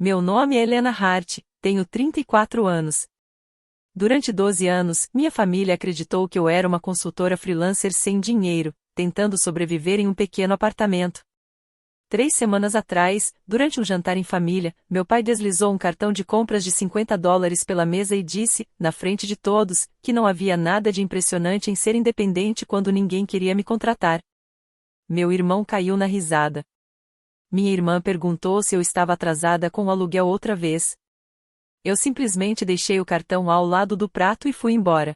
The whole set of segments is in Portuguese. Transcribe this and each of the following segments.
Meu nome é Helena Hart, tenho 34 anos. Durante 12 anos, minha família acreditou que eu era uma consultora freelancer sem dinheiro, tentando sobreviver em um pequeno apartamento. 3 semanas atrás, durante um jantar em família, meu pai deslizou um cartão de compras de $50 pela mesa e disse, na frente de todos, que não havia nada de impressionante em ser independente quando ninguém queria me contratar. Meu irmão caiu na risada. Minha irmã perguntou se eu estava atrasada com o aluguel outra vez. Eu simplesmente deixei o cartão ao lado do prato e fui embora.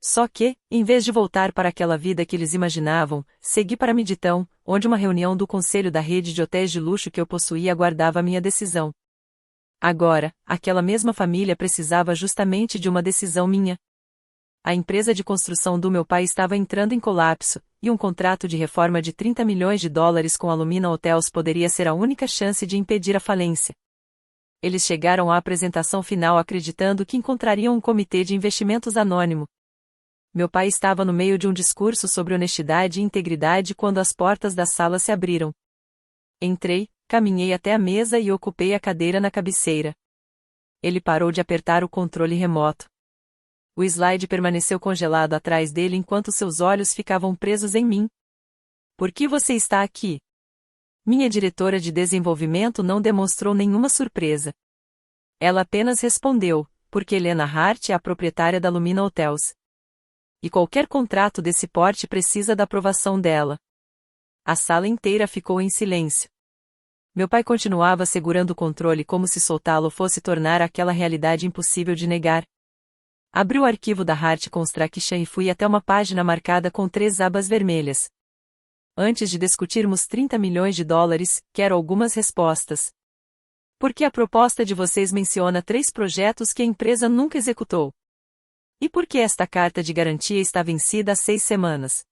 Só que, em vez de voltar para aquela vida que eles imaginavam, segui para Midtown, onde uma reunião do conselho da rede de hotéis de luxo que eu possuía aguardava minha decisão. Agora, aquela mesma família precisava justamente de uma decisão minha. A empresa de construção do meu pai estava entrando em colapso, e um contrato de reforma de $30 milhões com a Lumina Hotels poderia ser a única chance de impedir a falência. Eles chegaram à apresentação final acreditando que encontrariam um comitê de investimentos anônimo. Meu pai estava no meio de um discurso sobre honestidade e integridade quando as portas da sala se abriram. Entrei, caminhei até a mesa e ocupei a cadeira na cabeceira. Ele parou de apertar o controle remoto. O slide permaneceu congelado atrás dele enquanto seus olhos ficavam presos em mim. Por que você está aqui? Minha diretora de desenvolvimento não demonstrou nenhuma surpresa. Ela apenas respondeu, porque Helena Hart é a proprietária da Lumina Hotels. E qualquer contrato desse porte precisa da aprovação dela. A sala inteira ficou em silêncio. Meu pai continuava segurando o controle como se soltá-lo fosse tornar aquela realidade impossível de negar. Abri o arquivo da Hart Construction e fui até uma página marcada com 3 abas vermelhas. Antes de discutirmos $30 milhões, quero algumas respostas. Por que a proposta de vocês menciona 3 projetos que a empresa nunca executou? E por que esta carta de garantia está vencida há 6 semanas?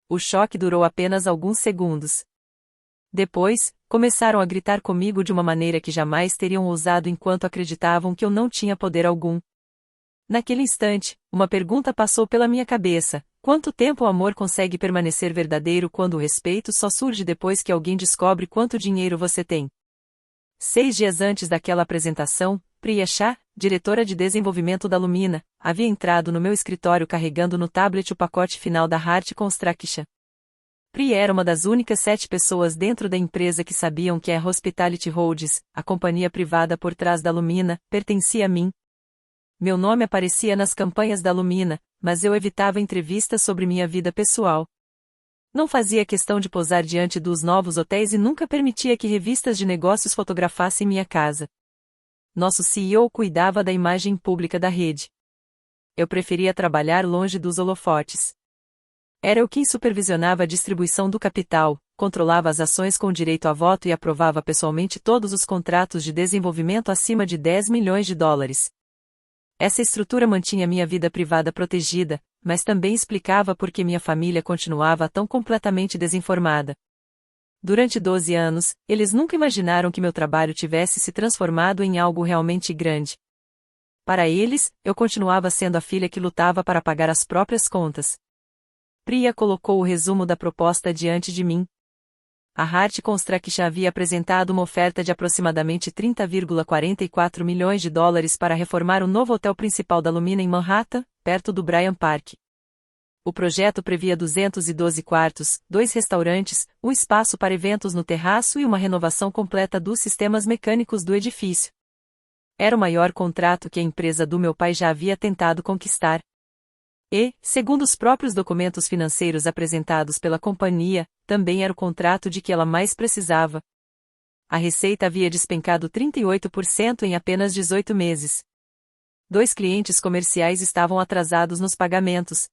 O choque durou apenas alguns segundos. Depois, começaram a gritar comigo de uma maneira que jamais teriam ousado enquanto acreditavam que eu não tinha poder algum. Naquele instante, uma pergunta passou pela minha cabeça: quanto tempo o amor consegue permanecer verdadeiro quando o respeito só surge depois que alguém descobre quanto dinheiro você tem? 6 dias antes daquela apresentação, Priya Shah, diretora de desenvolvimento da Lumina, havia entrado no meu escritório carregando no tablet o pacote final da Hart Construction. Priya era uma das únicas 7 pessoas dentro da empresa que sabiam que a Hospitality Holdings, a companhia privada por trás da Lumina, pertencia a mim. Meu nome aparecia nas campanhas da Lumina, mas eu evitava entrevistas sobre minha vida pessoal. Não fazia questão de posar diante dos novos hotéis e nunca permitia que revistas de negócios fotografassem minha casa. Nosso CEO cuidava da imagem pública da rede. Eu preferia trabalhar longe dos holofotes. Era eu quem supervisionava a distribuição do capital, controlava as ações com direito a voto e aprovava pessoalmente todos os contratos de desenvolvimento acima de $10 milhões. Essa estrutura mantinha minha vida privada protegida, mas também explicava por que minha família continuava tão completamente desinformada. Durante 12 anos, eles nunca imaginaram que meu trabalho tivesse se transformado em algo realmente grande. Para eles, eu continuava sendo a filha que lutava para pagar as próprias contas. Priya colocou o resumo da proposta diante de mim. A Hart Construction havia apresentado uma oferta de aproximadamente $30,44 milhões para reformar o novo hotel principal da Lumina em Manhattan, perto do Bryant Park. O projeto previa 212 quartos, 2 restaurantes, um espaço para eventos no terraço e uma renovação completa dos sistemas mecânicos do edifício. Era o maior contrato que a empresa do meu pai já havia tentado conquistar. E, segundo os próprios documentos financeiros apresentados pela companhia, também era o contrato de que ela mais precisava. A receita havia despencado 38% em apenas 18 meses. 2 clientes comerciais estavam atrasados nos pagamentos.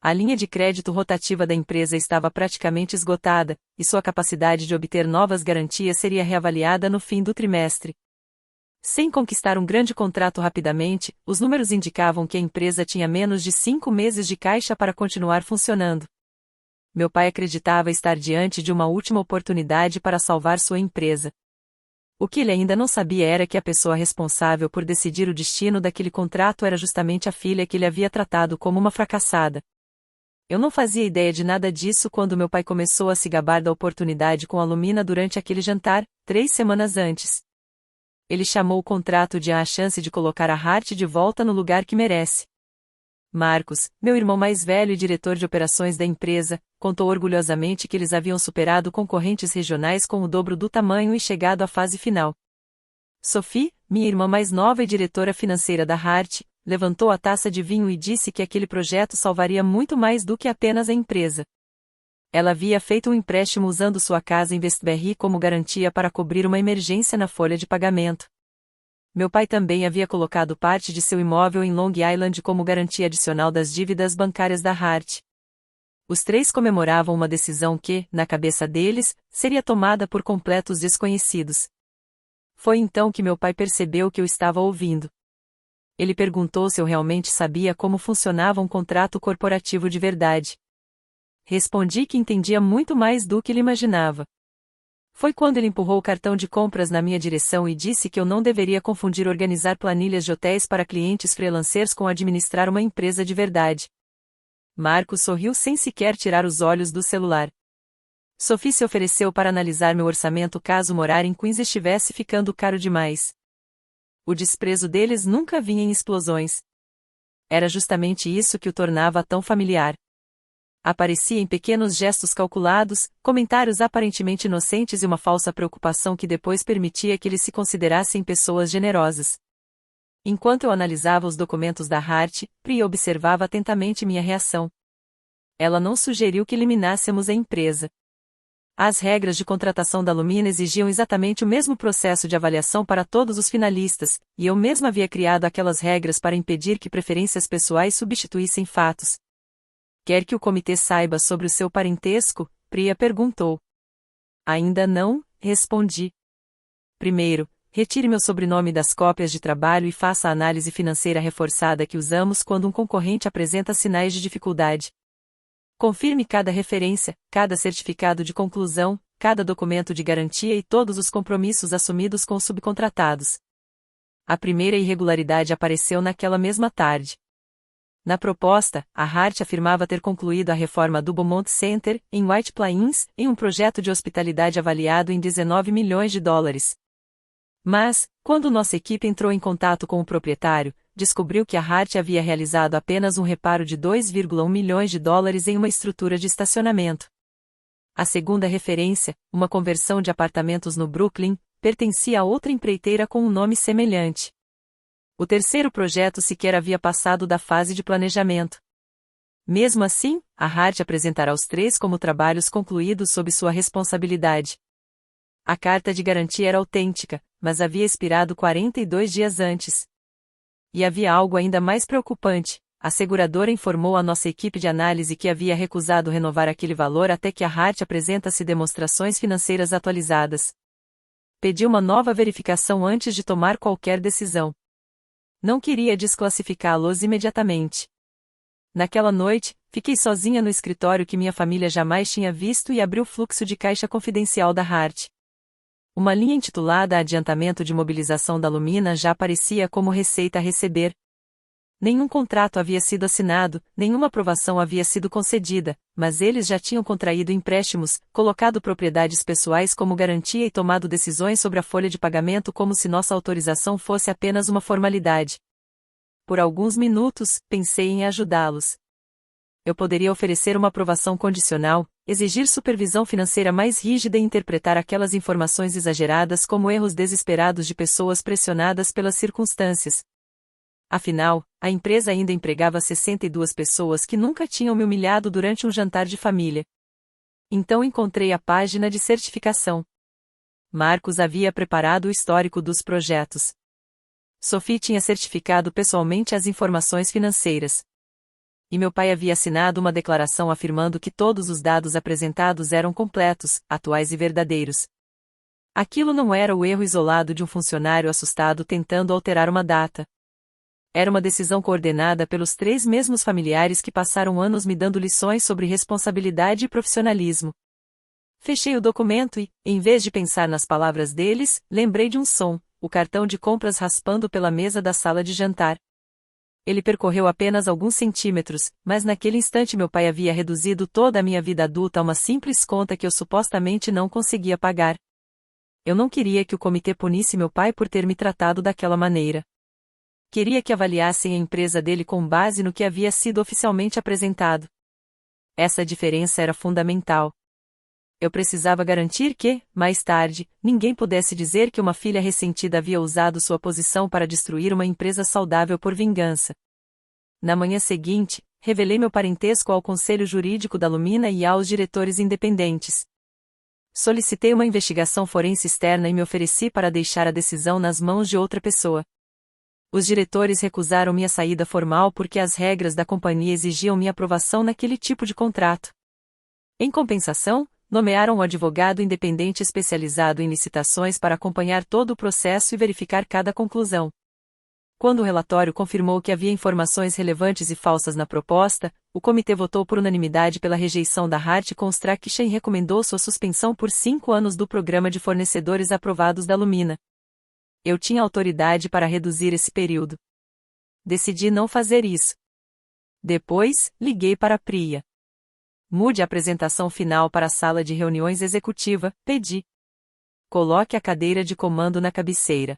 A linha de crédito rotativa da empresa estava praticamente esgotada, e sua capacidade de obter novas garantias seria reavaliada no fim do trimestre. Sem conquistar um grande contrato rapidamente, os números indicavam que a empresa tinha menos de 5 meses de caixa para continuar funcionando. Meu pai acreditava estar diante de uma última oportunidade para salvar sua empresa. O que ele ainda não sabia era que a pessoa responsável por decidir o destino daquele contrato era justamente a filha que ele havia tratado como uma fracassada. Eu não fazia ideia de nada disso quando meu pai começou a se gabar da oportunidade com a Lumina durante aquele jantar, 3 semanas antes. Ele chamou o contrato de a chance de colocar a Hart de volta no lugar que merece. Marcos, meu irmão mais velho e diretor de operações da empresa, contou orgulhosamente que eles haviam superado concorrentes regionais com o dobro do tamanho e chegado à fase final. Sophie, minha irmã mais nova e diretora financeira da Hart, levantou a taça de vinho e disse que aquele projeto salvaria muito mais do que apenas a empresa. Ela havia feito um empréstimo usando sua casa em Westbury como garantia para cobrir uma emergência na folha de pagamento. Meu pai também havia colocado parte de seu imóvel em Long Island como garantia adicional das dívidas bancárias da Hart. Os três comemoravam uma decisão que, na cabeça deles, seria tomada por completos desconhecidos. Foi então que meu pai percebeu que eu estava ouvindo. Ele perguntou se eu realmente sabia como funcionava um contrato corporativo de verdade. Respondi que entendia muito mais do que ele imaginava. Foi quando ele empurrou o cartão de compras na minha direção e disse que eu não deveria confundir organizar planilhas de hotéis para clientes freelancers com administrar uma empresa de verdade. Marcos sorriu sem sequer tirar os olhos do celular. Sophie se ofereceu para analisar meu orçamento caso morar em Queens estivesse ficando caro demais. O desprezo deles nunca vinha em explosões. Era justamente isso que o tornava tão familiar. Aparecia em pequenos gestos calculados, comentários aparentemente inocentes e uma falsa preocupação que depois permitia que eles se considerassem pessoas generosas. Enquanto eu analisava os documentos da Hart, Pri observava atentamente minha reação. Ela não sugeriu que eliminássemos a empresa. As regras de contratação da Lumina exigiam exatamente o mesmo processo de avaliação para todos os finalistas, e eu mesma havia criado aquelas regras para impedir que preferências pessoais substituíssem fatos. Quer que o comitê saiba sobre o seu parentesco? Priya perguntou. Ainda não, respondi. Primeiro, retire meu sobrenome das cópias de trabalho e faça a análise financeira reforçada que usamos quando um concorrente apresenta sinais de dificuldade. Confirme cada referência, cada certificado de conclusão, cada documento de garantia e todos os compromissos assumidos com os subcontratados. A primeira irregularidade apareceu naquela mesma tarde. Na proposta, a Hart afirmava ter concluído a reforma do Beaumont Center, em White Plains, em um projeto de hospitalidade avaliado em 19 milhões de dólares. Mas, quando nossa equipe entrou em contato com o proprietário, descobriu que a Hart havia realizado apenas um reparo de 2,1 milhões de dólares em uma estrutura de estacionamento. A segunda referência, uma conversão de apartamentos no Brooklyn, pertencia a outra empreiteira com um nome semelhante. O terceiro projeto sequer havia passado da fase de planejamento. Mesmo assim, a Hart apresentará os três como trabalhos concluídos sob sua responsabilidade. A carta de garantia era autêntica, mas havia expirado 42 dias antes. E havia algo ainda mais preocupante. A seguradora informou a nossa equipe de análise que havia recusado renovar aquele valor até que a Hart apresentasse demonstrações financeiras atualizadas. Pedi uma nova verificação antes de tomar qualquer decisão. Não queria desclassificá-los imediatamente. Naquela noite, fiquei sozinha no escritório que minha família jamais tinha visto e abri o fluxo de caixa confidencial da Hart. Uma linha intitulada Adiantamento de Mobilização da Lumina já aparecia como receita a receber. Nenhum contrato havia sido assinado, nenhuma aprovação havia sido concedida, mas eles já tinham contraído empréstimos, colocado propriedades pessoais como garantia e tomado decisões sobre a folha de pagamento como se nossa autorização fosse apenas uma formalidade. Por alguns minutos, pensei em ajudá-los. Eu poderia oferecer uma aprovação condicional, exigir supervisão financeira mais rígida e interpretar aquelas informações exageradas como erros desesperados de pessoas pressionadas pelas circunstâncias. Afinal, a empresa ainda empregava 62 pessoas que nunca tinham me humilhado durante um jantar de família. Então encontrei a página de certificação. Marcos havia preparado o histórico dos projetos. Sophie tinha certificado pessoalmente as informações financeiras. E meu pai havia assinado uma declaração afirmando que todos os dados apresentados eram completos, atuais e verdadeiros. Aquilo não era o erro isolado de um funcionário assustado tentando alterar uma data. Era uma decisão coordenada pelos três mesmos familiares que passaram anos me dando lições sobre responsabilidade e profissionalismo. Fechei o documento e, em vez de pensar nas palavras deles, lembrei de um som, o cartão de compras raspando pela mesa da sala de jantar. Ele percorreu apenas alguns centímetros, mas naquele instante meu pai havia reduzido toda a minha vida adulta a uma simples conta que eu supostamente não conseguia pagar. Eu não queria que o comitê punisse meu pai por ter me tratado daquela maneira. Queria que avaliassem a empresa dele com base no que havia sido oficialmente apresentado. Essa diferença era fundamental. Eu precisava garantir que, mais tarde, ninguém pudesse dizer que uma filha ressentida havia usado sua posição para destruir uma empresa saudável por vingança. Na manhã seguinte, revelei meu parentesco ao Conselho Jurídico da Lumina e aos diretores independentes. Solicitei uma investigação forense externa e me ofereci para deixar a decisão nas mãos de outra pessoa. Os diretores recusaram minha saída formal porque as regras da companhia exigiam minha aprovação naquele tipo de contrato. Em compensação, nomearam um advogado independente especializado em licitações para acompanhar todo o processo e verificar cada conclusão. Quando o relatório confirmou que havia informações relevantes e falsas na proposta, o comitê votou por unanimidade pela rejeição da Hart Construction e recomendou sua suspensão por 5 anos do programa de fornecedores aprovados da Lumina. Eu tinha autoridade para reduzir esse período. Decidi não fazer isso. Depois, liguei para a Priya. Mude a apresentação final para a sala de reuniões executiva, pedi. Coloque a cadeira de comando na cabeceira.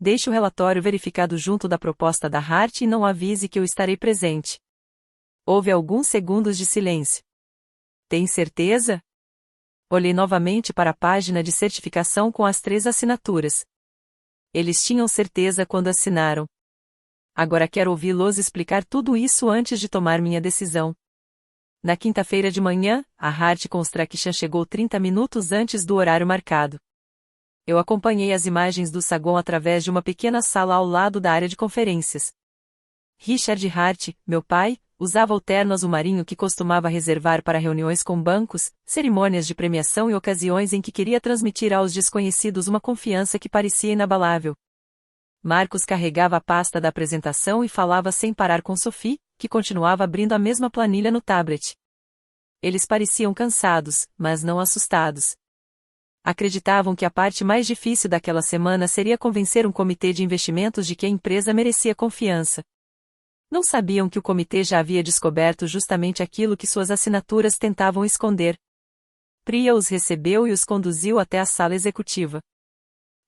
Deixe o relatório verificado junto da proposta da Hart e não avise que eu estarei presente. Houve alguns segundos de silêncio. Tem certeza? Olhei novamente para a página de certificação com as 3 assinaturas. Eles tinham certeza quando assinaram. Agora quero ouvi-los explicar tudo isso antes de tomar minha decisão. Na quinta-feira de manhã, a Hart Construction chegou 30 minutos antes do horário marcado. Eu acompanhei as imagens do saguão através de uma pequena sala ao lado da área de conferências. Richard Hart, meu pai, usava o terno azul marinho que costumava reservar para reuniões com bancos, cerimônias de premiação e ocasiões em que queria transmitir aos desconhecidos uma confiança que parecia inabalável. Marcos carregava a pasta da apresentação e falava sem parar com Sophie, que continuava abrindo a mesma planilha no tablet. Eles pareciam cansados, mas não assustados. Acreditavam que a parte mais difícil daquela semana seria convencer um comitê de investimentos de que a empresa merecia confiança. Não sabiam que o comitê já havia descoberto justamente aquilo que suas assinaturas tentavam esconder. Priya os recebeu e os conduziu até a sala executiva.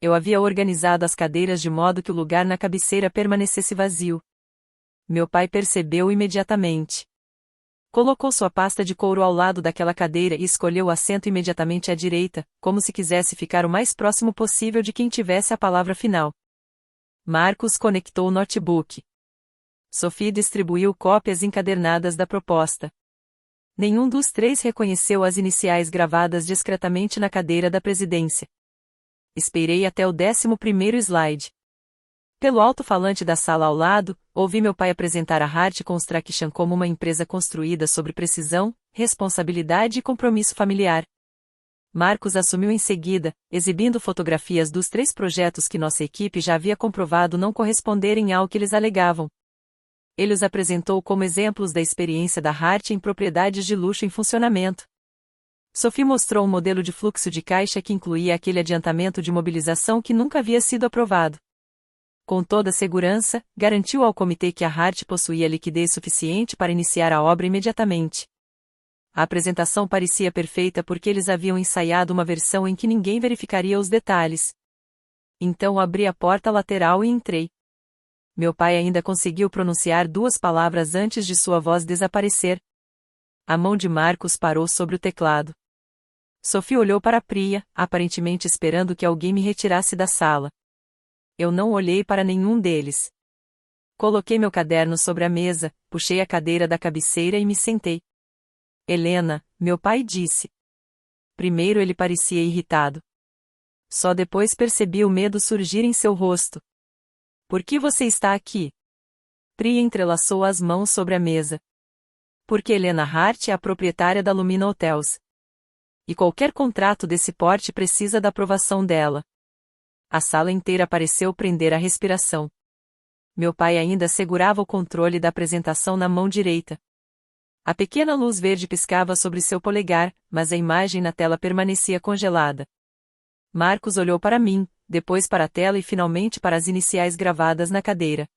Eu havia organizado as cadeiras de modo que o lugar na cabeceira permanecesse vazio. Meu pai percebeu imediatamente. Colocou sua pasta de couro ao lado daquela cadeira e escolheu o assento imediatamente à direita, como se quisesse ficar o mais próximo possível de quem tivesse a palavra final. Marcos conectou o notebook. Sophie distribuiu cópias encadernadas da proposta. Nenhum dos 3 reconheceu as iniciais gravadas discretamente na cadeira da presidência. Esperei até o 11º slide. Pelo alto-falante da sala ao lado, ouvi meu pai apresentar a Hart Construction como uma empresa construída sobre precisão, responsabilidade e compromisso familiar. Marcos assumiu em seguida, exibindo fotografias dos 3 projetos que nossa equipe já havia comprovado não corresponderem ao que eles alegavam. Ele os apresentou como exemplos da experiência da Hart em propriedades de luxo em funcionamento. Sophie mostrou um modelo de fluxo de caixa que incluía aquele adiantamento de mobilização que nunca havia sido aprovado. Com toda segurança, garantiu ao comitê que a Hart possuía liquidez suficiente para iniciar a obra imediatamente. A apresentação parecia perfeita porque eles haviam ensaiado uma versão em que ninguém verificaria os detalhes. Então abri a porta lateral e entrei. Meu pai ainda conseguiu pronunciar 2 palavras antes de sua voz desaparecer. A mão de Marcos parou sobre o teclado. Sophie olhou para Priya, aparentemente esperando que alguém me retirasse da sala. Eu não olhei para nenhum deles. Coloquei meu caderno sobre a mesa, puxei a cadeira da cabeceira e me sentei. Helena, meu pai disse. Primeiro ele parecia irritado. Só depois percebi o medo surgir em seu rosto. Por que você está aqui? Priya entrelaçou as mãos sobre a mesa. Porque Helena Hart é a proprietária da Lumina Hotels. E qualquer contrato desse porte precisa da aprovação dela. A sala inteira pareceu prender a respiração. Meu pai ainda segurava o controle da apresentação na mão direita. A pequena luz verde piscava sobre seu polegar, mas a imagem na tela permanecia congelada. Marcos olhou para mim, depois para a tela e finalmente para as iniciais gravadas na cadeira.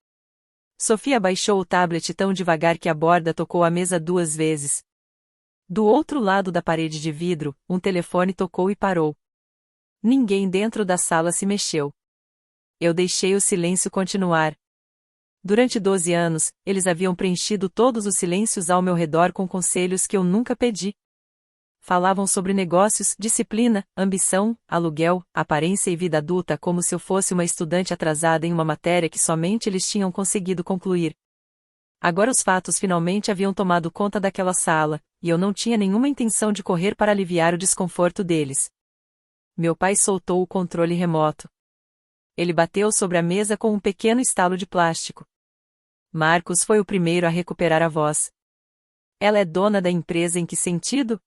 Sophie abaixou o tablet tão devagar que a borda tocou a mesa 2 vezes. Do outro lado da parede de vidro, um telefone tocou e parou. Ninguém dentro da sala se mexeu. Eu deixei o silêncio continuar. Durante 12 anos, eles haviam preenchido todos os silêncios ao meu redor com conselhos que eu nunca pedi. Falavam sobre negócios, disciplina, ambição, aluguel, aparência e vida adulta como se eu fosse uma estudante atrasada em uma matéria que somente eles tinham conseguido concluir. Agora os fatos finalmente haviam tomado conta daquela sala, e eu não tinha nenhuma intenção de correr para aliviar o desconforto deles. Meu pai soltou o controle remoto. Ele bateu sobre a mesa com um pequeno estalo de plástico. Marcos foi o primeiro a recuperar a voz. Ela é dona da empresa em que sentido?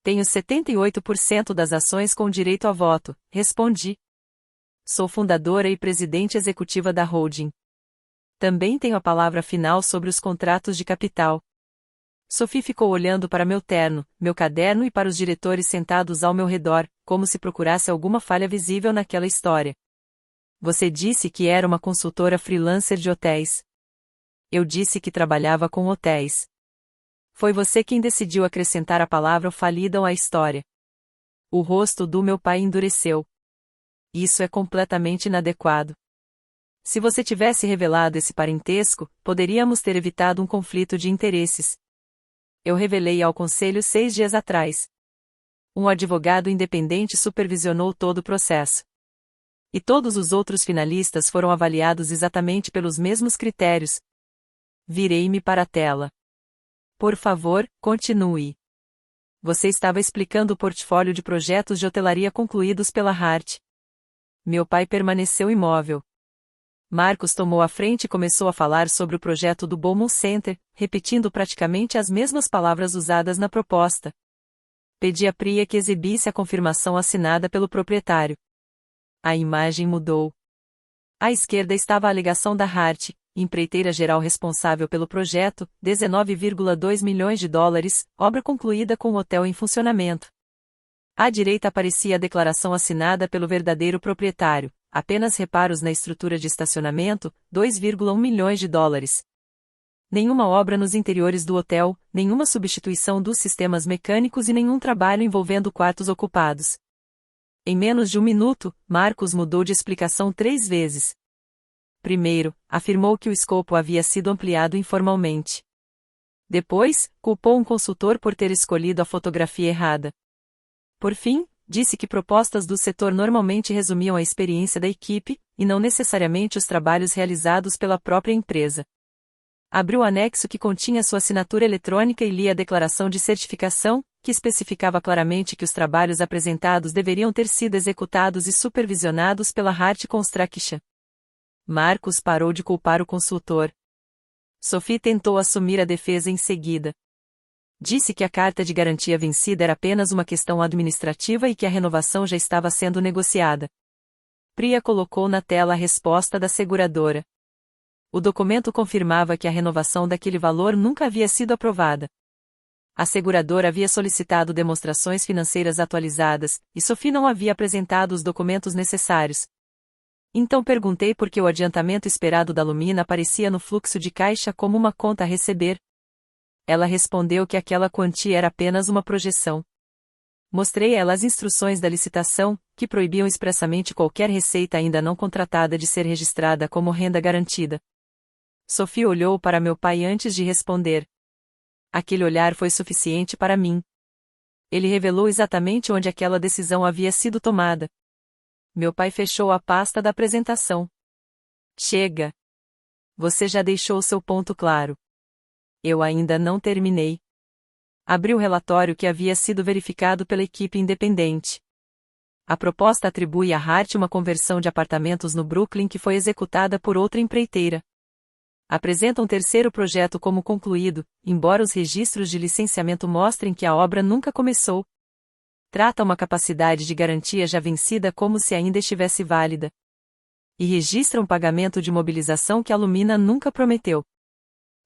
Tenho 78% das ações com direito a voto, respondi. Sou fundadora e presidente executiva da holding. Também tenho a palavra final sobre os contratos de capital. Sophie ficou olhando para meu terno, meu caderno e para os diretores sentados ao meu redor, como se procurasse alguma falha visível naquela história. Você disse que era uma consultora freelancer de hotéis. Eu disse que trabalhava com hotéis. Foi você quem decidiu acrescentar a palavra falida à história. O rosto do meu pai endureceu. Isso é completamente inadequado. Se você tivesse revelado esse parentesco, poderíamos ter evitado um conflito de interesses. Eu revelei ao conselho 6 dias atrás. Um advogado independente supervisionou todo o processo. E todos os outros finalistas foram avaliados exatamente pelos mesmos critérios. Virei-me para a tela. Por favor, continue. Você estava explicando o portfólio de projetos de hotelaria concluídos pela Hart. Meu pai permaneceu imóvel. Marcos tomou a frente e começou a falar sobre o projeto do Beaumont Center, repetindo praticamente as mesmas palavras usadas na proposta. Pedi a Priya que exibisse a confirmação assinada pelo proprietário. A imagem mudou. À esquerda estava a alegação da Hart, empreiteira geral responsável pelo projeto, 19,2 milhões de dólares, obra concluída com o hotel em funcionamento. À direita aparecia a declaração assinada pelo verdadeiro proprietário, apenas reparos na estrutura de estacionamento, 2,1 milhões de dólares. Nenhuma obra nos interiores do hotel, nenhuma substituição dos sistemas mecânicos e nenhum trabalho envolvendo quartos ocupados. Em menos de um minuto, Marcos mudou de explicação 3 vezes. Primeiro, afirmou que o escopo havia sido ampliado informalmente. Depois, culpou um consultor por ter escolhido a fotografia errada. Por fim, disse que propostas do setor normalmente resumiam a experiência da equipe, e não necessariamente os trabalhos realizados pela própria empresa. Abriu o anexo que continha sua assinatura eletrônica e li a declaração de certificação, que especificava claramente que os trabalhos apresentados deveriam ter sido executados e supervisionados pela Hart Construction. Marcos parou de culpar o consultor. Sophie tentou assumir a defesa em seguida. Disse que a carta de garantia vencida era apenas uma questão administrativa e que a renovação já estava sendo negociada. Priya colocou na tela a resposta da seguradora. O documento confirmava que a renovação daquele valor nunca havia sido aprovada. A seguradora havia solicitado demonstrações financeiras atualizadas, e Sophie não havia apresentado os documentos necessários. Então perguntei por que o adiantamento esperado da Lumina aparecia no fluxo de caixa como uma conta a receber. Ela respondeu que aquela quantia era apenas uma projeção. Mostrei a ela as instruções da licitação, que proibiam expressamente qualquer receita ainda não contratada de ser registrada como renda garantida. Sophie olhou para meu pai antes de responder. Aquele olhar foi suficiente para mim. Ele revelou exatamente onde aquela decisão havia sido tomada. Meu pai fechou a pasta da apresentação. Chega. Você já deixou seu ponto claro. Eu ainda não terminei. Abri o relatório que havia sido verificado pela equipe independente. A proposta atribui à Hart uma conversão de apartamentos no Brooklyn que foi executada por outra empreiteira. Apresenta um terceiro projeto como concluído, embora os registros de licenciamento mostrem que a obra nunca começou. Trata uma capacidade de garantia já vencida como se ainda estivesse válida. E registra um pagamento de mobilização que a Lumina nunca prometeu.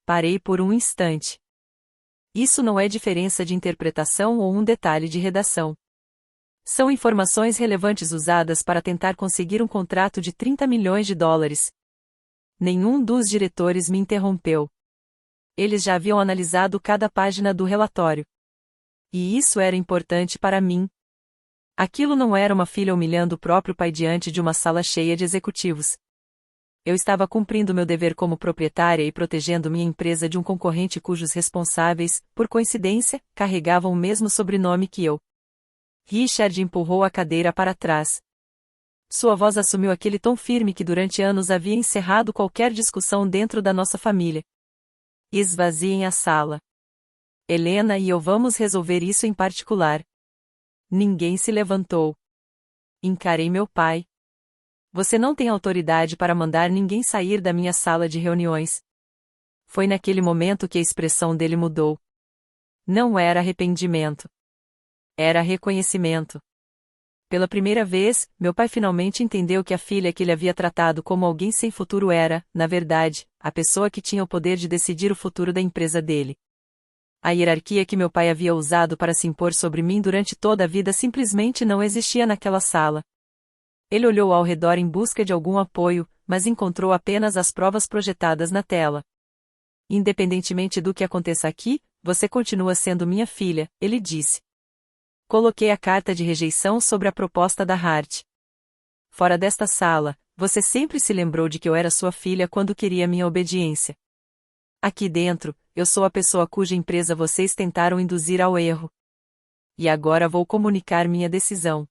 Parei por um instante. Isso não é diferença de interpretação ou um detalhe de redação. São informações relevantes usadas para tentar conseguir um contrato de 30 milhões de dólares. Nenhum dos diretores me interrompeu. Eles já haviam analisado cada página do relatório. E isso era importante para mim. Aquilo não era uma filha humilhando o próprio pai diante de uma sala cheia de executivos. Eu estava cumprindo meu dever como proprietária e protegendo minha empresa de um concorrente cujos responsáveis, por coincidência, carregavam o mesmo sobrenome que eu. Richard empurrou a cadeira para trás. Sua voz assumiu aquele tom firme que durante anos havia encerrado qualquer discussão dentro da nossa família. Esvaziem a sala. Helena e eu vamos resolver isso em particular. Ninguém se levantou. Encarei meu pai. Você não tem autoridade para mandar ninguém sair da minha sala de reuniões. Foi naquele momento que a expressão dele mudou. Não era arrependimento. Era reconhecimento. Pela primeira vez, meu pai finalmente entendeu que a filha que ele havia tratado como alguém sem futuro era, na verdade, a pessoa que tinha o poder de decidir o futuro da empresa dele. A hierarquia que meu pai havia usado para se impor sobre mim durante toda a vida simplesmente não existia naquela sala. Ele olhou ao redor em busca de algum apoio, mas encontrou apenas as provas projetadas na tela. Independentemente do que aconteça aqui, você continua sendo minha filha, ele disse. Coloquei a carta de rejeição sobre a proposta da Hart. Fora desta sala, você sempre se lembrou de que eu era sua filha quando queria minha obediência. Aqui dentro, eu sou a pessoa cuja empresa vocês tentaram induzir ao erro. E agora vou comunicar minha decisão.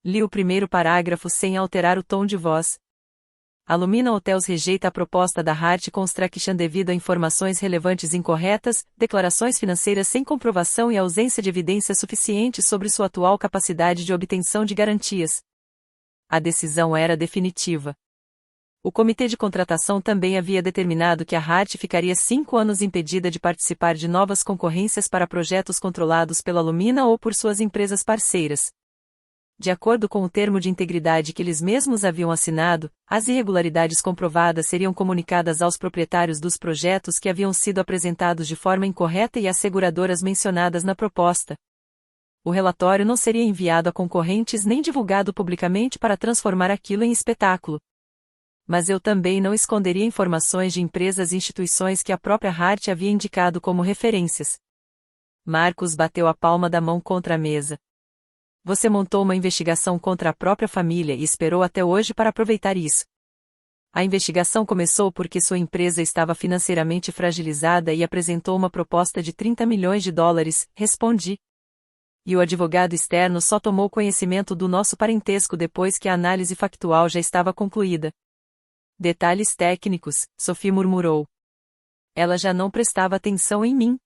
Li o primeiro parágrafo sem alterar o tom de voz. A Lumina Hotels rejeita a proposta da Hart Construction devido a informações relevantes incorretas, declarações financeiras sem comprovação e ausência de evidência suficiente sobre sua atual capacidade de obtenção de garantias. A decisão era definitiva. O comitê de contratação também havia determinado que a Hart ficaria 5 anos impedida de participar de novas concorrências para projetos controlados pela Lumina ou por suas empresas parceiras. De acordo com o termo de integridade que eles mesmos haviam assinado, as irregularidades comprovadas seriam comunicadas aos proprietários dos projetos que haviam sido apresentados de forma incorreta e às seguradoras mencionadas na proposta. O relatório não seria enviado a concorrentes nem divulgado publicamente para transformar aquilo em espetáculo. Mas eu também não esconderia informações de empresas e instituições que a própria Hart havia indicado como referências. Marcos bateu a palma da mão contra a mesa. Você montou uma investigação contra a própria família e esperou até hoje para aproveitar isso. A investigação começou porque sua empresa estava financeiramente fragilizada e apresentou uma proposta de 30 milhões de dólares, respondi. E o advogado externo só tomou conhecimento do nosso parentesco depois que a análise factual já estava concluída. Detalhes técnicos, Sophie murmurou. Ela já não prestava atenção em mim.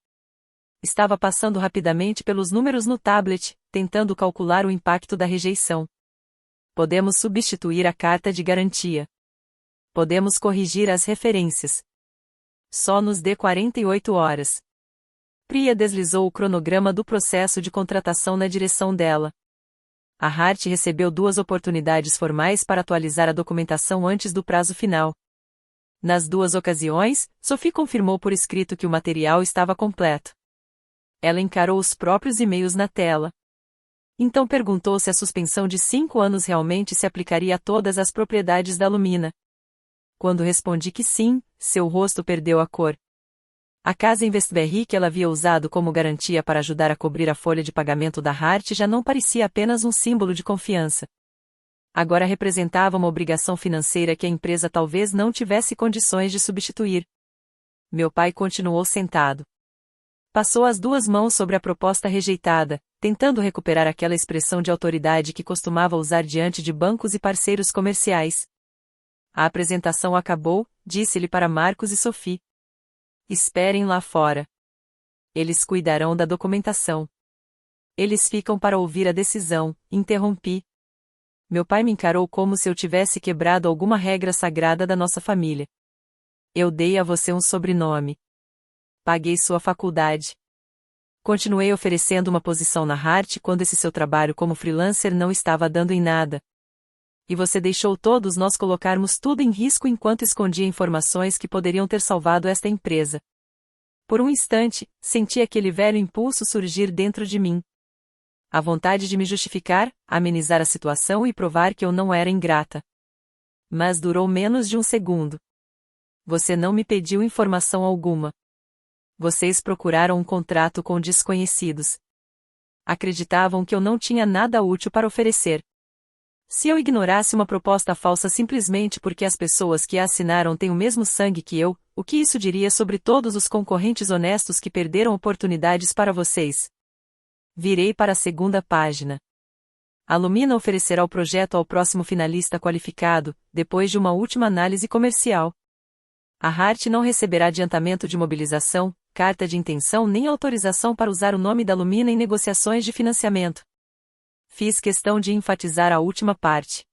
Estava passando rapidamente pelos números no tablet, tentando calcular o impacto da rejeição. Podemos substituir a carta de garantia. Podemos corrigir as referências. Só nos dê 48 horas. Priya deslizou o cronograma do processo de contratação na direção dela. A Hart recebeu 2 oportunidades formais para atualizar a documentação antes do prazo final. Nas 2 ocasiões, Sophie confirmou por escrito que o material estava completo. Ela encarou os próprios e-mails na tela. Então perguntou se a suspensão de 5 anos realmente se aplicaria a todas as propriedades da Lumina. Quando respondi que sim, seu rosto perdeu a cor. A casa em Westbury que ela havia usado como garantia para ajudar a cobrir a folha de pagamento da Hart já não parecia apenas um símbolo de confiança. Agora representava uma obrigação financeira que a empresa talvez não tivesse condições de substituir. Meu pai continuou sentado. Passou as 2 mãos sobre a proposta rejeitada, tentando recuperar aquela expressão de autoridade que costumava usar diante de bancos e parceiros comerciais. A apresentação acabou, disse-lhe para Marcos e Sophie. Esperem lá fora. Eles cuidarão da documentação. Eles ficam para ouvir a decisão, interrompi. Meu pai me encarou como se eu tivesse quebrado alguma regra sagrada da nossa família. Eu dei a você um sobrenome. Paguei sua faculdade. Continuei oferecendo uma posição na Hart quando esse seu trabalho como freelancer não estava dando em nada. E você deixou todos nós colocarmos tudo em risco enquanto escondia informações que poderiam ter salvado esta empresa. Por um instante, senti aquele velho impulso surgir dentro de mim. A vontade de me justificar, amenizar a situação e provar que eu não era ingrata. Mas durou menos de um segundo. Você não me pediu informação alguma. Vocês procuraram um contrato com desconhecidos. Acreditavam que eu não tinha nada útil para oferecer. Se eu ignorasse uma proposta falsa simplesmente porque as pessoas que a assinaram têm o mesmo sangue que eu, o que isso diria sobre todos os concorrentes honestos que perderam oportunidades para vocês? Virei para a segunda página. A Lumina oferecerá o projeto ao próximo finalista qualificado, depois de uma última análise comercial. A Hart não receberá adiantamento de mobilização, carta de intenção nem autorização para usar o nome da Lumina em negociações de financiamento. Fiz questão de enfatizar a última parte.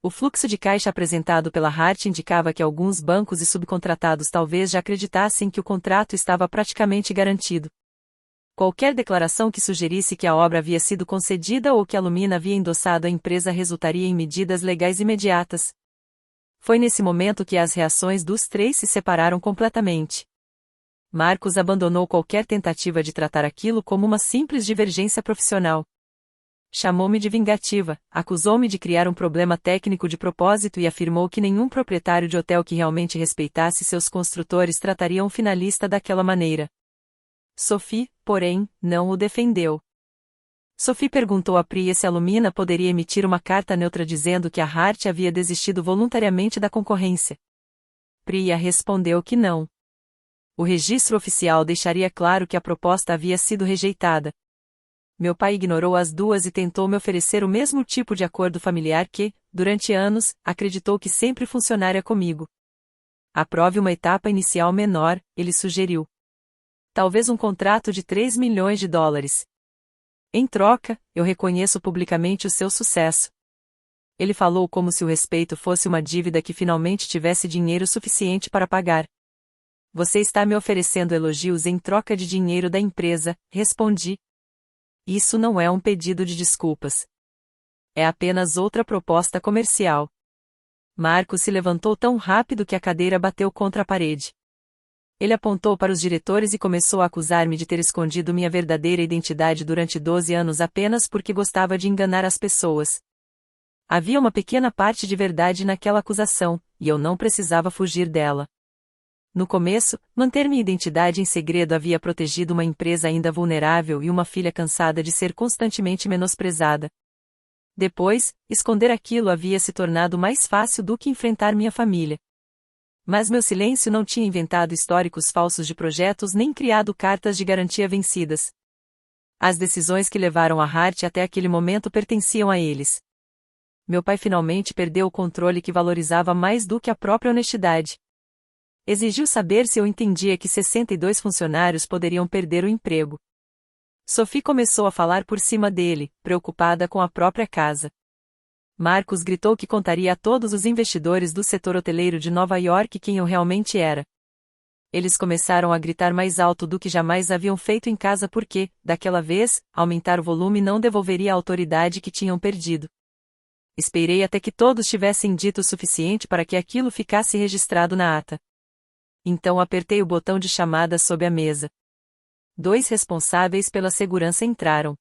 O fluxo de caixa apresentado pela Hart indicava que alguns bancos e subcontratados talvez já acreditassem que o contrato estava praticamente garantido. Qualquer declaração que sugerisse que a obra havia sido concedida ou que a Lumina havia endossado a empresa resultaria em medidas legais imediatas. Foi nesse momento que as reações dos três se separaram completamente. Marcos abandonou qualquer tentativa de tratar aquilo como uma simples divergência profissional. Chamou-me de vingativa, acusou-me de criar um problema técnico de propósito e afirmou que nenhum proprietário de hotel que realmente respeitasse seus construtores trataria um finalista daquela maneira. Sophie, porém, não o defendeu. Sophie perguntou a Priya se a Lumina poderia emitir uma carta neutra dizendo que a Hart havia desistido voluntariamente da concorrência. Priya respondeu que não. O registro oficial deixaria claro que a proposta havia sido rejeitada. Meu pai ignorou as duas e tentou me oferecer o mesmo tipo de acordo familiar que, durante anos, acreditou que sempre funcionaria comigo. Aprove uma etapa inicial menor, ele sugeriu. Talvez um contrato de 3 milhões de dólares. Em troca, eu reconheço publicamente o seu sucesso. Ele falou como se o respeito fosse uma dívida que finalmente tivesse dinheiro suficiente para pagar. Você está me oferecendo elogios em troca de dinheiro da empresa, respondi. Isso não é um pedido de desculpas. É apenas outra proposta comercial. Marcos se levantou tão rápido que a cadeira bateu contra a parede. Ele apontou para os diretores e começou a acusar-me de ter escondido minha verdadeira identidade durante 12 anos apenas porque gostava de enganar as pessoas. Havia uma pequena parte de verdade naquela acusação, e eu não precisava fugir dela. No começo, manter minha identidade em segredo havia protegido uma empresa ainda vulnerável e uma filha cansada de ser constantemente menosprezada. Depois, esconder aquilo havia se tornado mais fácil do que enfrentar minha família. Mas meu silêncio não tinha inventado históricos falsos de projetos nem criado cartas de garantia vencidas. As decisões que levaram a Hart até aquele momento pertenciam a eles. Meu pai finalmente perdeu o controle que valorizava mais do que a própria honestidade. Exigiu saber se eu entendia que 62 funcionários poderiam perder o emprego. Sophie começou a falar por cima dele, preocupada com a própria casa. Marcos gritou que contaria a todos os investidores do setor hoteleiro de Nova York quem eu realmente era. Eles começaram a gritar mais alto do que jamais haviam feito em casa porque, daquela vez, aumentar o volume não devolveria a autoridade que tinham perdido. Esperei até que todos tivessem dito o suficiente para que aquilo ficasse registrado na ata. Então apertei o botão de chamada sob a mesa. 2 responsáveis pela segurança entraram.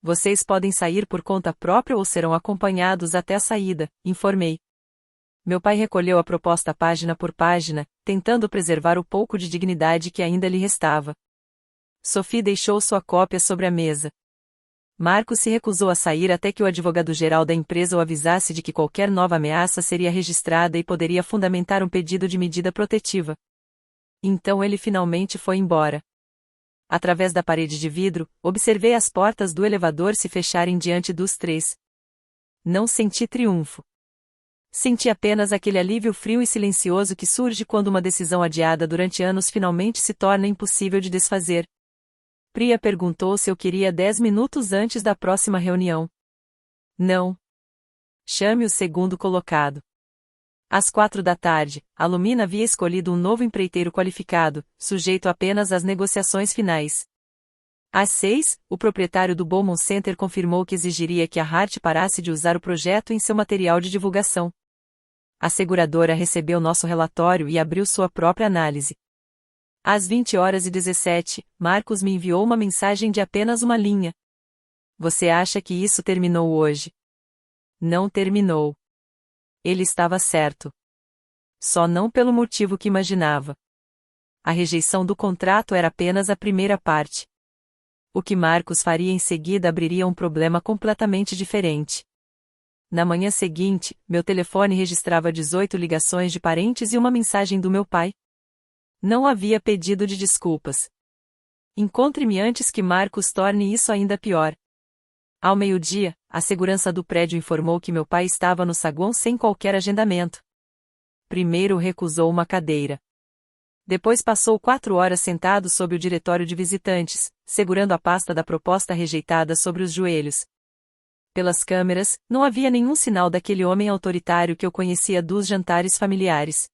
Vocês podem sair por conta própria ou serão acompanhados até a saída, informei. Meu pai recolheu a proposta página por página, tentando preservar o pouco de dignidade que ainda lhe restava. Sophie deixou sua cópia sobre a mesa. Marcos se recusou a sair até que o advogado-geral da empresa o avisasse de que qualquer nova ameaça seria registrada e poderia fundamentar um pedido de medida protetiva. Então ele finalmente foi embora. Através da parede de vidro, observei as portas do elevador se fecharem diante dos três. Não senti triunfo. Senti apenas aquele alívio frio e silencioso que surge quando uma decisão adiada durante anos finalmente se torna impossível de desfazer. Priya perguntou se eu queria 10 minutos antes da próxima reunião. Não. Chame o segundo colocado. Às 4 da tarde, a Lumina havia escolhido um novo empreiteiro qualificado, sujeito apenas às negociações finais. Às 6, o proprietário do Beaumont Center confirmou que exigiria que a Hart parasse de usar o projeto em seu material de divulgação. A seguradora recebeu nosso relatório e abriu sua própria análise. Às 20h17, Marcos me enviou uma mensagem de apenas uma linha. Você acha que isso terminou hoje? Não terminou. Ele estava certo. Só não pelo motivo que imaginava. A rejeição do contrato era apenas a primeira parte. O que Marcos faria em seguida abriria um problema completamente diferente. Na manhã seguinte, meu telefone registrava 18 ligações de parentes e uma mensagem do meu pai. Não havia pedido de desculpas. Encontre-me antes que Marcos torne isso ainda pior. Ao meio-dia, a segurança do prédio informou que meu pai estava no saguão sem qualquer agendamento. Primeiro recusou uma cadeira. Depois passou 4 horas sentado sob o diretório de visitantes, segurando a pasta da proposta rejeitada sobre os joelhos. Pelas câmeras, não havia nenhum sinal daquele homem autoritário que eu conhecia dos jantares familiares.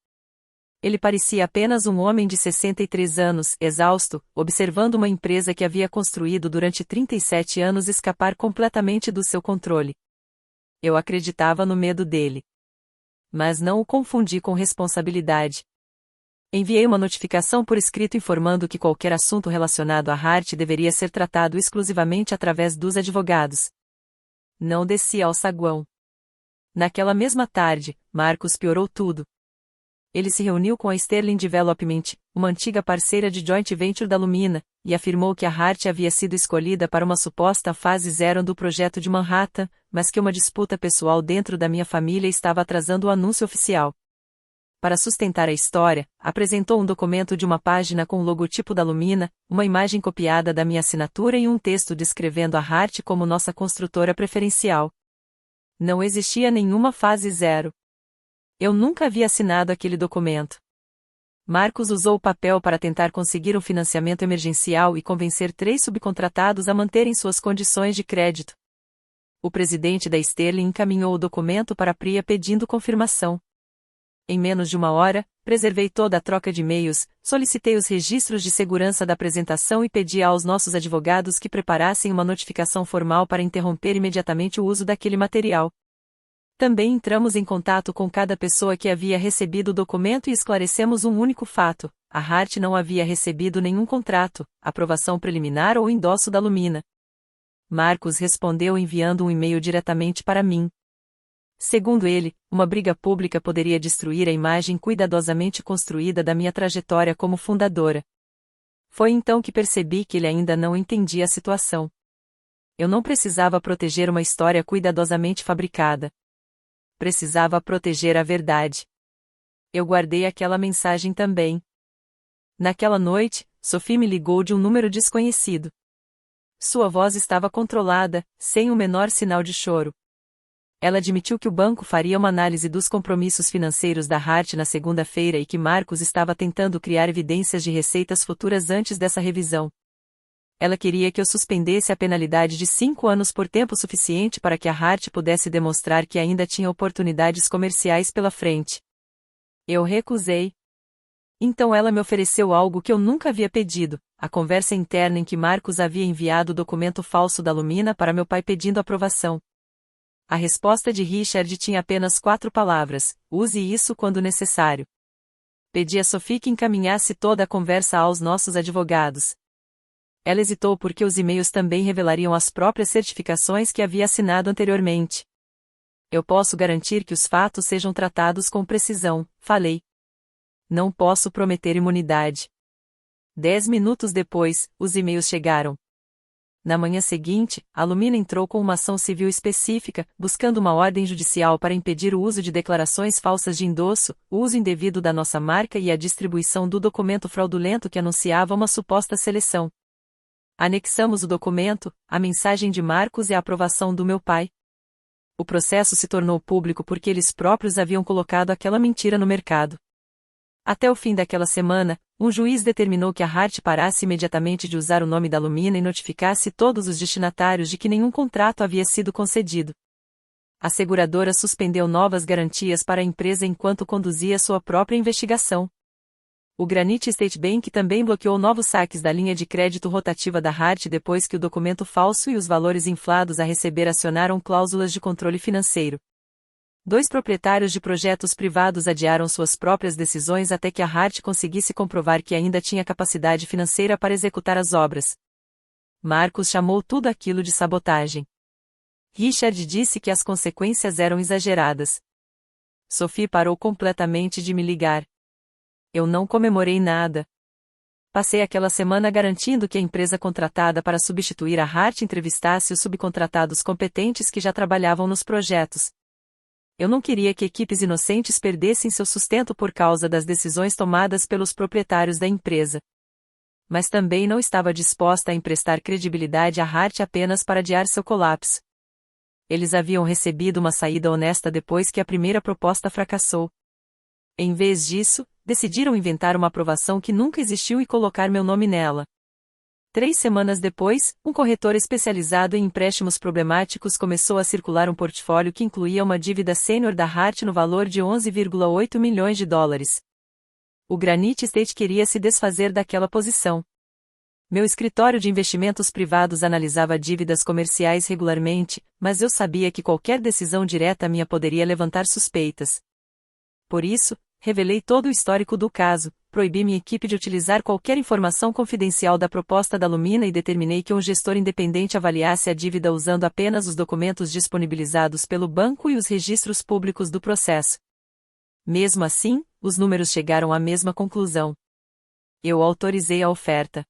Ele parecia apenas um homem de 63 anos, exausto, observando uma empresa que havia construído durante 37 anos escapar completamente do seu controle. Eu acreditava no medo dele. Mas não o confundi com responsabilidade. Enviei uma notificação por escrito informando que qualquer assunto relacionado à Hart deveria ser tratado exclusivamente através dos advogados. Não desci ao saguão. Naquela mesma tarde, Marcos piorou tudo. Ele se reuniu com a Sterling Development, uma antiga parceira de joint venture da Lumina, e afirmou que a Hart havia sido escolhida para uma suposta fase 0 do projeto de Manhattan, mas que uma disputa pessoal dentro da minha família estava atrasando o anúncio oficial. Para sustentar a história, apresentou um documento de uma página com o logotipo da Lumina, uma imagem copiada da minha assinatura e um texto descrevendo a Hart como nossa construtora preferencial. Não existia nenhuma fase 0. Eu nunca havia assinado aquele documento. Marcos usou o papel para tentar conseguir um financiamento emergencial e convencer 3 subcontratados a manterem suas condições de crédito. O presidente da Sterling encaminhou o documento para a Priya pedindo confirmação. Em menos de 1 hora, preservei toda a troca de e-mails, solicitei os registros de segurança da apresentação e pedi aos nossos advogados que preparassem uma notificação formal para interromper imediatamente o uso daquele material. Também entramos em contato com cada pessoa que havia recebido o documento e esclarecemos um único fato: a Hart não havia recebido nenhum contrato, aprovação preliminar ou endosso da Lumina. Marcos respondeu enviando um e-mail diretamente para mim. Segundo ele, uma briga pública poderia destruir a imagem cuidadosamente construída da minha trajetória como fundadora. Foi então que percebi que ele ainda não entendia a situação. Eu não precisava proteger uma história cuidadosamente fabricada. Precisava proteger a verdade. Eu guardei aquela mensagem também. Naquela noite, Sophie me ligou de um número desconhecido. Sua voz estava controlada, sem o menor sinal de choro. Ela admitiu que o banco faria uma análise dos compromissos financeiros da Hart na segunda-feira e que Marcos estava tentando criar evidências de receitas futuras antes dessa revisão. Ela queria que eu suspendesse a penalidade de 5 anos por tempo suficiente para que a Hart pudesse demonstrar que ainda tinha oportunidades comerciais pela frente. Eu recusei. Então ela me ofereceu algo que eu nunca havia pedido: a conversa interna em que Marcos havia enviado o documento falso da Lumina para meu pai pedindo aprovação. A resposta de Richard tinha apenas 4 palavras: use isso quando necessário. Pedi a Sophie que encaminhasse toda a conversa aos nossos advogados. Ela hesitou porque os e-mails também revelariam as próprias certificações que havia assinado anteriormente. Eu posso garantir que os fatos sejam tratados com precisão, falei. Não posso prometer imunidade. 10 minutos depois, os e-mails chegaram. Na manhã seguinte, a Lumina entrou com uma ação civil específica, buscando uma ordem judicial para impedir o uso de declarações falsas de endosso, o uso indevido da nossa marca e a distribuição do documento fraudulento que anunciava uma suposta seleção. Anexamos o documento, a mensagem de Marcos e a aprovação do meu pai. O processo se tornou público porque eles próprios haviam colocado aquela mentira no mercado. Até o fim daquela semana, um juiz determinou que a Hart parasse imediatamente de usar o nome da Lumina e notificasse todos os destinatários de que nenhum contrato havia sido concedido. A seguradora suspendeu novas garantias para a empresa enquanto conduzia sua própria investigação. O Granite State Bank também bloqueou novos saques da linha de crédito rotativa da Hart depois que o documento falso e os valores inflados a receber acionaram cláusulas de controle financeiro. 2 proprietários de projetos privados adiaram suas próprias decisões até que a Hart conseguisse comprovar que ainda tinha capacidade financeira para executar as obras. Marcos chamou tudo aquilo de sabotagem. Richard disse que as consequências eram exageradas. Sophie parou completamente de me ligar. Eu não comemorei nada. Passei aquela semana garantindo que a empresa contratada para substituir a Hart entrevistasse os subcontratados competentes que já trabalhavam nos projetos. Eu não queria que equipes inocentes perdessem seu sustento por causa das decisões tomadas pelos proprietários da empresa. Mas também não estava disposta a emprestar credibilidade à Hart apenas para adiar seu colapso. Eles haviam recebido uma saída honesta depois que a primeira proposta fracassou. Em vez disso, decidiram inventar uma aprovação que nunca existiu e colocar meu nome nela. 3 semanas depois, um corretor especializado em empréstimos problemáticos começou a circular um portfólio que incluía uma dívida sênior da Hart no valor de 11,8 milhões de dólares. O Granite State queria se desfazer daquela posição. Meu escritório de investimentos privados analisava dívidas comerciais regularmente, mas eu sabia que qualquer decisão direta minha poderia levantar suspeitas. Por isso, revelei todo o histórico do caso, proibi minha equipe de utilizar qualquer informação confidencial da proposta da Lumina e determinei que um gestor independente avaliasse a dívida usando apenas os documentos disponibilizados pelo banco e os registros públicos do processo. Mesmo assim, os números chegaram à mesma conclusão. Eu autorizei a oferta.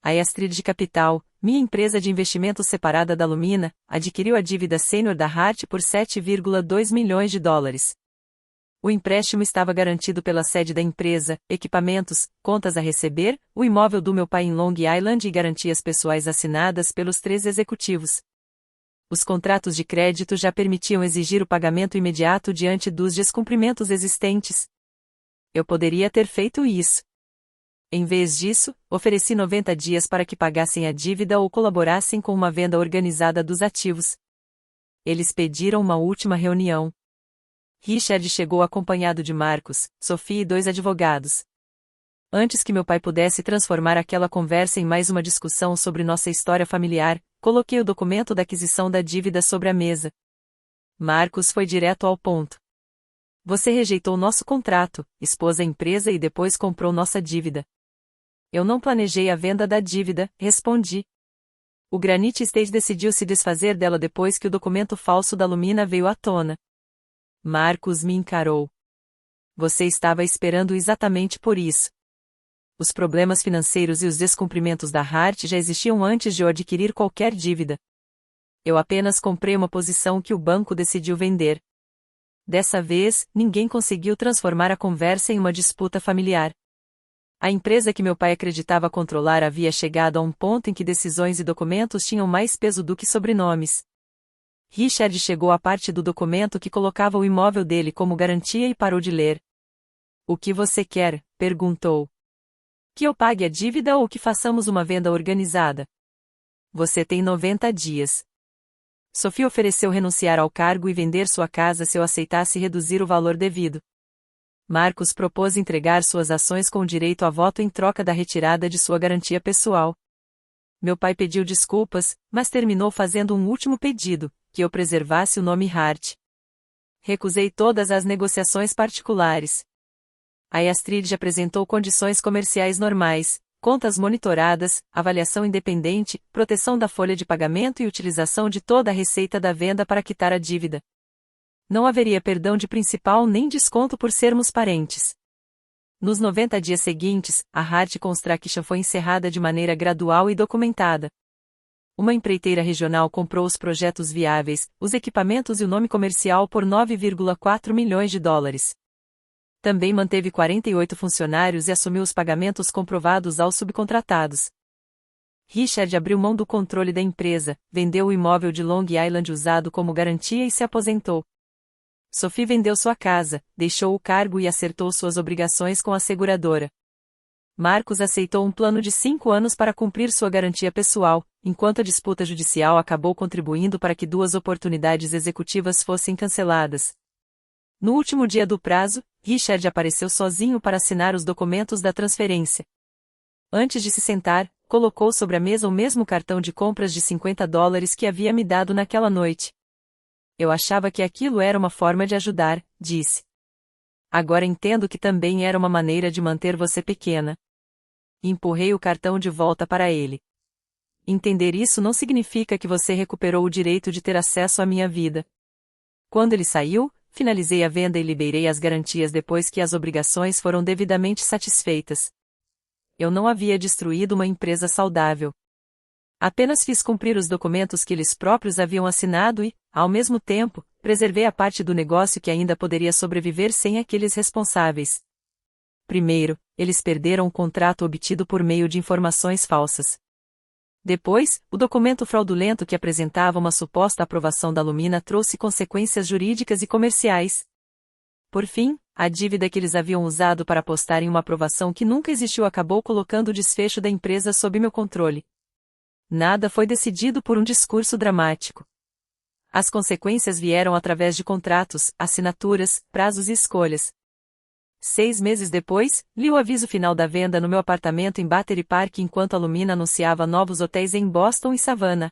A Astrid Capital, minha empresa de investimentos separada da Lumina, adquiriu a dívida sênior da Hart por 7,2 milhões de dólares. O empréstimo estava garantido pela sede da empresa, equipamentos, contas a receber, o imóvel do meu pai em Long Island e garantias pessoais assinadas pelos 3 executivos. Os contratos de crédito já permitiam exigir o pagamento imediato diante dos descumprimentos existentes. Eu poderia ter feito isso. Em vez disso, ofereci 90 dias para que pagassem a dívida ou colaborassem com uma venda organizada dos ativos. Eles pediram uma última reunião. Richard chegou acompanhado de Marcos, Sophie e 2 advogados. Antes que meu pai pudesse transformar aquela conversa em mais uma discussão sobre nossa história familiar, coloquei o documento da aquisição da dívida sobre a mesa. Marcos foi direto ao ponto. Você rejeitou nosso contrato, expôs a empresa e depois comprou nossa dívida. Eu não planejei a venda da dívida, respondi. O Granite State decidiu se desfazer dela depois que o documento falso da Lumina veio à tona. Marcos me encarou. Você estava esperando exatamente por isso. Os problemas financeiros e os descumprimentos da Hart já existiam antes de eu adquirir qualquer dívida. Eu apenas comprei uma posição que o banco decidiu vender. Dessa vez, ninguém conseguiu transformar a conversa em uma disputa familiar. A empresa que meu pai acreditava controlar havia chegado a um ponto em que decisões e documentos tinham mais peso do que sobrenomes. Richard chegou à parte do documento que colocava o imóvel dele como garantia e parou de ler. O que você quer? Perguntou. Que eu pague a dívida ou que façamos uma venda organizada? Você tem 90 dias. Sophie ofereceu renunciar ao cargo e vender sua casa se eu aceitasse reduzir o valor devido. Marcos propôs entregar suas ações com direito a voto em troca da retirada de sua garantia pessoal. Meu pai pediu desculpas, mas terminou fazendo um último pedido, que eu preservasse o nome Hart. Recusei todas as negociações particulares. A Astrid apresentou condições comerciais normais, contas monitoradas, avaliação independente, proteção da folha de pagamento e utilização de toda a receita da venda para quitar a dívida. Não haveria perdão de principal nem desconto por sermos parentes. Nos 90 dias seguintes, a Hart Construction foi encerrada de maneira gradual e documentada. Uma empreiteira regional comprou os projetos viáveis, os equipamentos e o nome comercial por 9,4 milhões de dólares. Também manteve 48 funcionários e assumiu os pagamentos comprovados aos subcontratados. Richard abriu mão do controle da empresa, vendeu o imóvel de Long Island usado como garantia e se aposentou. Sophie vendeu sua casa, deixou o cargo e acertou suas obrigações com a seguradora. Marcos aceitou um plano de 5 anos para cumprir sua garantia pessoal, enquanto a disputa judicial acabou contribuindo para que 2 oportunidades executivas fossem canceladas. No último dia do prazo, Richard apareceu sozinho para assinar os documentos da transferência. Antes de se sentar, colocou sobre a mesa o mesmo cartão de compras de $50 que havia me dado naquela noite. Eu achava que aquilo era uma forma de ajudar, disse. Agora entendo que também era uma maneira de manter você pequena. Empurrei o cartão de volta para ele. Entender isso não significa que você recuperou o direito de ter acesso à minha vida. Quando ele saiu, finalizei a venda e liberei as garantias depois que as obrigações foram devidamente satisfeitas. Eu não havia destruído uma empresa saudável. Apenas fiz cumprir os documentos que eles próprios haviam assinado e, ao mesmo tempo, preservei a parte do negócio que ainda poderia sobreviver sem aqueles responsáveis. Primeiro, eles perderam o contrato obtido por meio de informações falsas. Depois, o documento fraudulento que apresentava uma suposta aprovação da Lumina trouxe consequências jurídicas e comerciais. Por fim, a dívida que eles haviam usado para apostar em uma aprovação que nunca existiu acabou colocando o desfecho da empresa sob meu controle. Nada foi decidido por um discurso dramático. As consequências vieram através de contratos, assinaturas, prazos e escolhas. 6 meses depois, li o aviso final da venda no meu apartamento em Battery Park enquanto a Lumina anunciava novos hotéis em Boston e Savannah.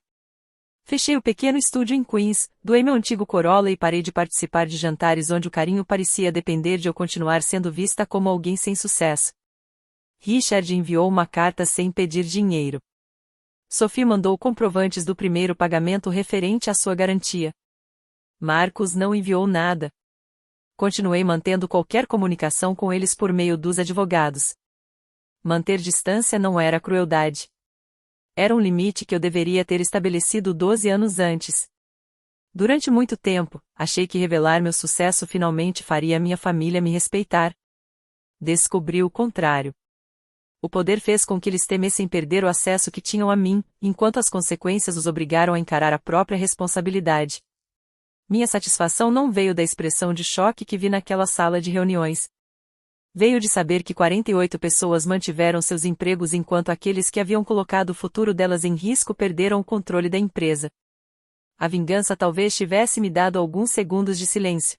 Fechei o pequeno estúdio em Queens, doei meu antigo Corolla e parei de participar de jantares onde o carinho parecia depender de eu continuar sendo vista como alguém sem sucesso. Richard enviou uma carta sem pedir dinheiro. Sophie mandou comprovantes do primeiro pagamento referente à sua garantia. Marcos não enviou nada. Continuei mantendo qualquer comunicação com eles por meio dos advogados. Manter distância não era crueldade. Era um limite que eu deveria ter estabelecido 12 anos antes. Durante muito tempo, achei que revelar meu sucesso finalmente faria minha família me respeitar. Descobri o contrário. O poder fez com que eles temessem perder o acesso que tinham a mim, enquanto as consequências os obrigaram a encarar a própria responsabilidade. Minha satisfação não veio da expressão de choque que vi naquela sala de reuniões. Veio de saber que 48 pessoas mantiveram seus empregos enquanto aqueles que haviam colocado o futuro delas em risco perderam o controle da empresa. A vingança talvez tivesse me dado alguns segundos de silêncio.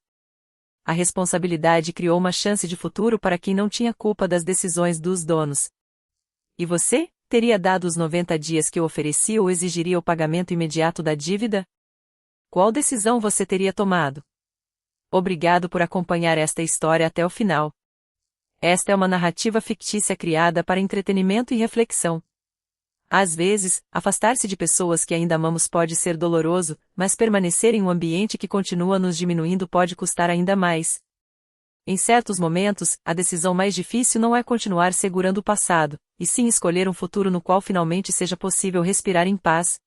A responsabilidade criou uma chance de futuro para quem não tinha culpa das decisões dos donos. E você, teria dado os 90 dias que eu ofereci ou exigiria o pagamento imediato da dívida? Qual decisão você teria tomado? Obrigado por acompanhar esta história até o final. Esta é uma narrativa fictícia criada para entretenimento e reflexão. Às vezes, afastar-se de pessoas que ainda amamos pode ser doloroso, mas permanecer em um ambiente que continua nos diminuindo pode custar ainda mais. Em certos momentos, a decisão mais difícil não é continuar segurando o passado, e sim escolher um futuro no qual finalmente seja possível respirar em paz.